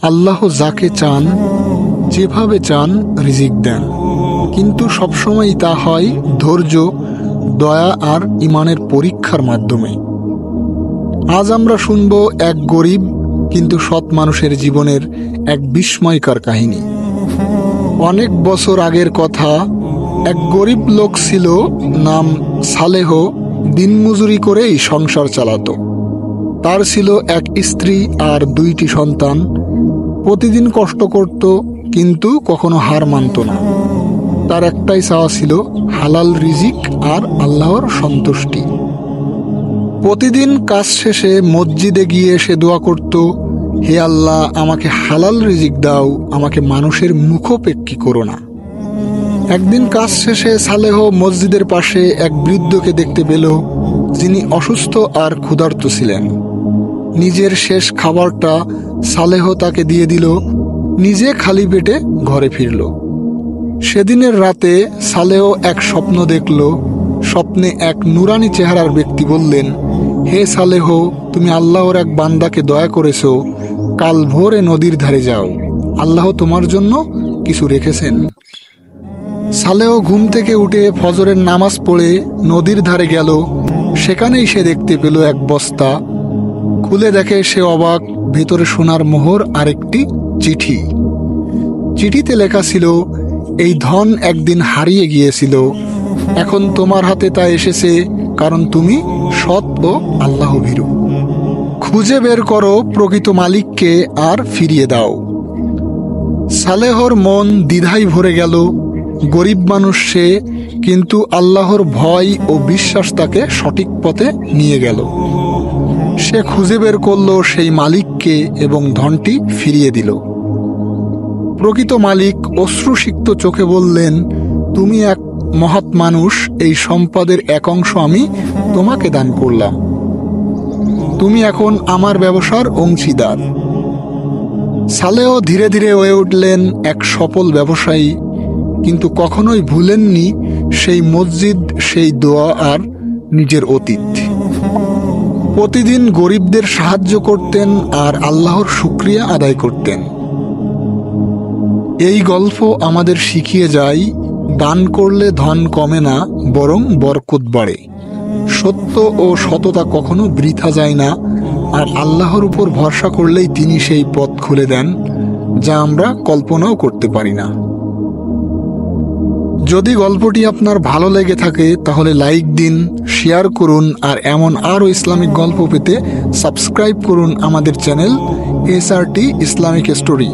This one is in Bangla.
আল্লাহ যাকে চান যেভাবে চান রিজিক দেন, কিন্তু সবসময় তা হয় ধৈর্য, দয়া আর ইমানের পরীক্ষার মাধ্যমে। আজ আমরা শুনব এক গরিব কিন্তু সৎ মানুষের জীবনের এক বিস্ময়কর কাহিনী। অনেক বছর আগের কথা। এক গরিব লোক ছিল, নাম সালেহ। দিনমজুরি করেই সংসার চালাতো। তার ছিল এক স্ত্রী আর 2টি সন্তান। প্রতিদিন কষ্ট করত, কিন্তু কখনো হার মানত না। তার একটাই চাওয়া ছিল হালাল রিজিক আর আল্লাহর সন্তুষ্টি। প্রতিদিন কাজ শেষে মসজিদে গিয়ে সে দোয়া করত, হে আল্লাহ, আমাকে হালাল রিজিক দাও, আমাকে মানুষের মুখোপেক্ষী করো না। একদিন কাজ শেষে সালেহ মসজিদের পাশে এক বৃদ্ধকে দেখতে পেল, যিনি অসুস্থ আর ক্ষুধার্ত ছিলেন। নিজের শেষ খাবারটা সালেহ তাকে দিয়ে দিল, নিজে খালি পেটে ঘরে ফিরল। সেদিনের রাতে সালেহ এক স্বপ্ন দেখল। স্বপ্নে এক নুরানি চেহারার ব্যক্তি বললেন, হে সালেহ, তুমি আল্লাহর এক বান্দাকে দয়া করেছ, কাল ভোরে নদীর ধারে যাও, আল্লাহ তোমার জন্য কিছু রেখেছেন। সালেহ ঘুম থেকে উঠে ফজরের নামাজ পড়ে নদীর ধারে গেল। সেখানেই সে দেখতে পেল এক বস্তা। খুলে দেখে সে অবাক, ভেতরে সোনার মোহর আর একটি চিঠি। চিঠিতে লেখা ছিল, এই ধন একদিন হারিয়ে গিয়েছিল, এখন তোমার হাতে তা এসেছে, কারণ তুমি সৎ ও আল্লাহ ভীরু। খুঁজে বের করো প্রকৃত মালিককে আর ফিরিয়ে দাও। সালেহর মন দ্বিধায় ভরে গেল। গরিব মানুষ সে, কিন্তু আল্লাহর ভয় ও বিশ্বাস তাকে সঠিক পথে নিয়ে গেল। সে খুঁজে বের করল সেই মালিককে এবং ধনটি ফিরিয়ে দিল। প্রকৃত মালিক অশ্রুসিক্ত চোখে বললেন, তুমি এক মহৎ মানুষ, এই সম্পদের এক অংশ আমি তোমাকে দান করলাম, তুমি এখন আমার ব্যবসার অংশীদার। সালেহ ধীরে ধীরে হয়ে উঠলেন এক সফল ব্যবসায়ী, কিন্তু কখনোই ভুলেননি সেই মসজিদ, সেই দোয়া আর নিজের অতীত। প্রতিদিন গরিবদের সাহায্য করতেন আর আল্লাহর শুকরিয়া আদায় করতেন। এই গল্প আমাদের শিখিয়ে যায়, দান করলে ধন কমে না, বরং বরকত বাড়ে। সত্য ও সততা কখনো বৃথা যায় না, আর আল্লাহর উপর ভরসা করলেই তিনি সেই পথ খুলে দেন, যা আমরা কল্পনাও করতে পারি না। যদি গল্পটি আপনার ভালো লেগে থাকে তাহলে লাইক দিন, শেয়ার করুন, আর এমন আরও ইসলামিক গল্প পেতে সাবস্ক্রাইব করুন আমাদের চ্যানেল SRT ইসলামিক স্টোরি।